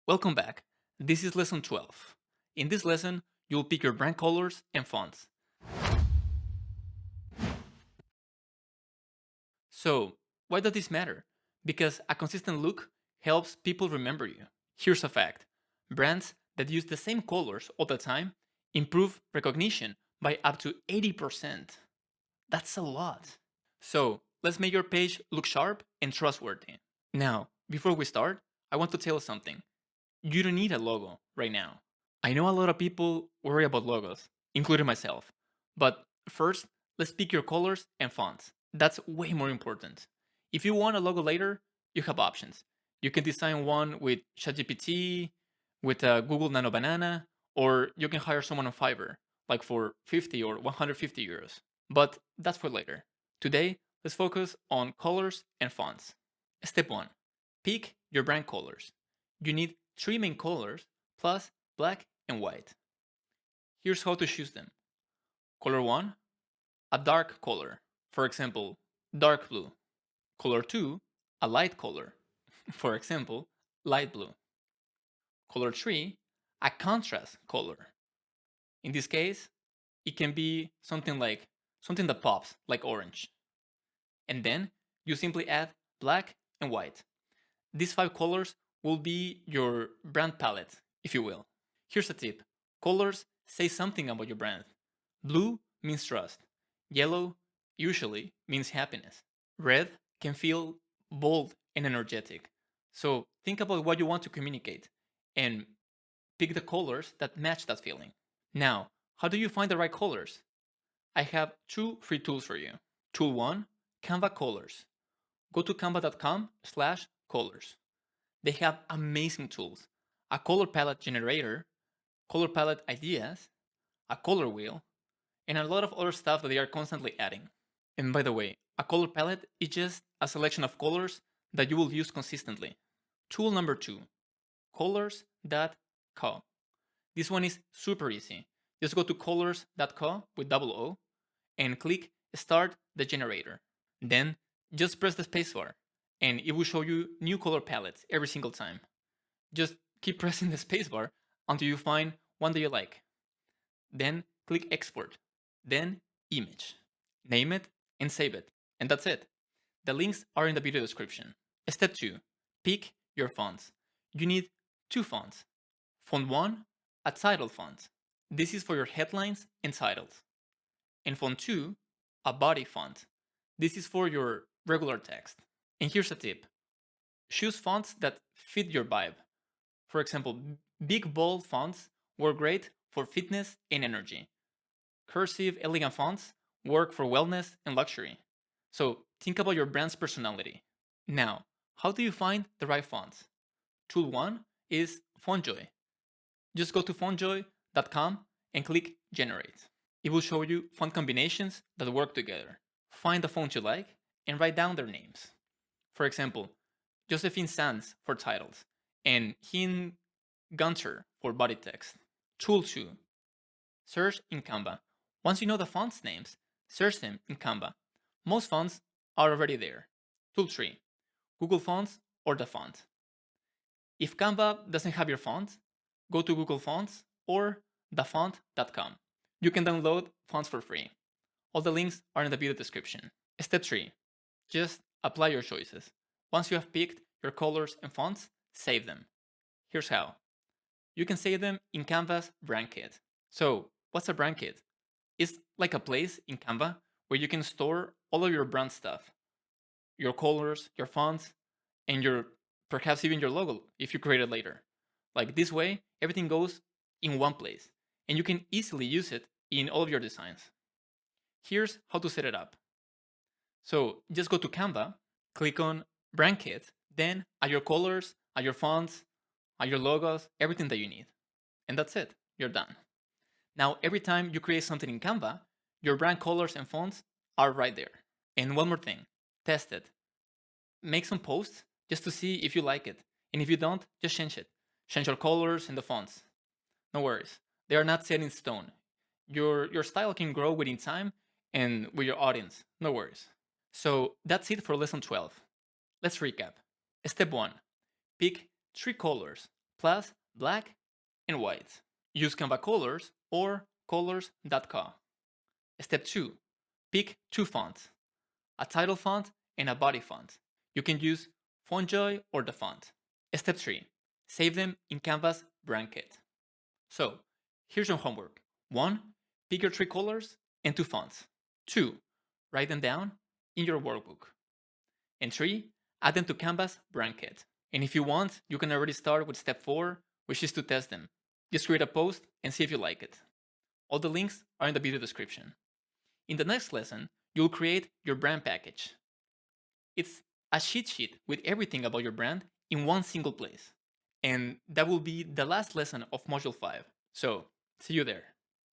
Welcome back. This is lesson 12. In this lesson, you'll pick your brand colors and fonts. So, why does this matter? Because a consistent look helps people remember you. Here's a fact. Brands that use the same colors all the time improve recognition by up to 80%. That's a lot. So, let's make your page look sharp and trustworthy. Now, before we start, I want to tell you something. You don't need a logo right now. I know a lot of people worry about logos, including myself. But first, let's pick your colors and fonts. That's way more important. If you want a logo later, you have options. You can design one with ChatGPT, with a Google Nano Banana, or you can hire someone on Fiverr, like for 50 or 150 euros. But that's for later. Today, let's focus on colors and fonts. Step 1. Pick your brand colors. You need three main colors plus black and white. Here's how to choose them. Color 1, a dark color, for example, dark blue. Color 2, a light color, for example, light blue. Color 3, a contrast color. In this case, it can be something that pops, like orange. And then you simply add black and white. These 5 colors will be your brand palette, if you will. Here's a tip. Colors say something about your brand. Blue means trust. Yellow usually means happiness. Red can feel bold and energetic. So think about what you want to communicate and pick the colors that match that feeling. Now, how do you find the right colors? I have 2 free tools for you. Tool 1, Canva Colors. Go to canva.com/colors. They have amazing tools. A color palette generator, color palette ideas, a color wheel, and a lot of other stuff that they are constantly adding. And by the way, a color palette is just a selection of colors that you will use consistently. Tool number 2, colors.co. This one is super easy. Just go to colors.co with double O and click Start the Generator. Then just press the spacebar and it will show you new color palettes every single time. Just keep pressing the spacebar until you find one that you like. Then click Export. Then Image. Name it and save it. And that's it. The links are in the video description. Step 2. Pick your fonts. You need 2 fonts. Font 1, a title font. This is for your headlines and titles. And font 2, a body font. This is for your regular text. And here's a tip. Choose fonts that fit your vibe. For example, big bold fonts work great for fitness and energy. Cursive, elegant fonts work for wellness and luxury. So think about your brand's personality. Now, how do you find the right fonts? Tool 1 is Fontjoy. Just go to fontjoy.com and click Generate. It will show you font combinations that work together. Find the font you like and write down their names. For example, Josephine Sands for titles and Hin Gunter for body text. Tool 2. Search in Canva. Once you know the fonts names, search them in Canva. Most fonts are already there. Tool 3. Google Fonts or DaFont. If Canva doesn't have your font, go to Google Fonts or DaFont.com. You can download fonts for free. All the links are in the video description. Step 3. Just apply your choices. Once you have picked your colors and fonts, save them. Here's how. You can save them in Canva's Brand Kit. So, what's a brand kit? It's like a place in Canva where you can store all of your brand stuff. Your colors, your fonts, and perhaps even your logo if you create it later. Like this way, everything goes in one place and you can easily use it in all of your designs. Here's how to set it up. So just go to Canva, click on Brand Kit, then add your colors, add your fonts, add your logos, everything that you need. And that's it, you're done. Now, every time you create something in Canva, your brand colors and fonts are right there. And one more thing, test it. Make some posts just to see if you like it. And if you don't, just change it. Change your colors and the fonts. No worries. They are not set in stone. Your style can grow within time and with your audience. No worries. So that's it for lesson 12. Let's recap. Step 1. Pick 3 colors plus black and white. Use Canva Colors or colors.co. Step 2. Pick two fonts, a title font and a body font. You can use Fontjoy or DaFont. Step 3. Save them in Canva's Brand Kit. So, here's your homework. 1. Pick your 3 colors and 2 fonts. 2. Write them down in your workbook. And 3. Add them to Canva's Brand Kit. And if you want, you can already start with step 4, which is to test them. Just create a post and see if you like it. All the links are in the video description. In the next lesson, you'll create your brand package. It's a cheat sheet with everything about your brand in one single place. And that will be the last lesson of Module 5. So, see you there.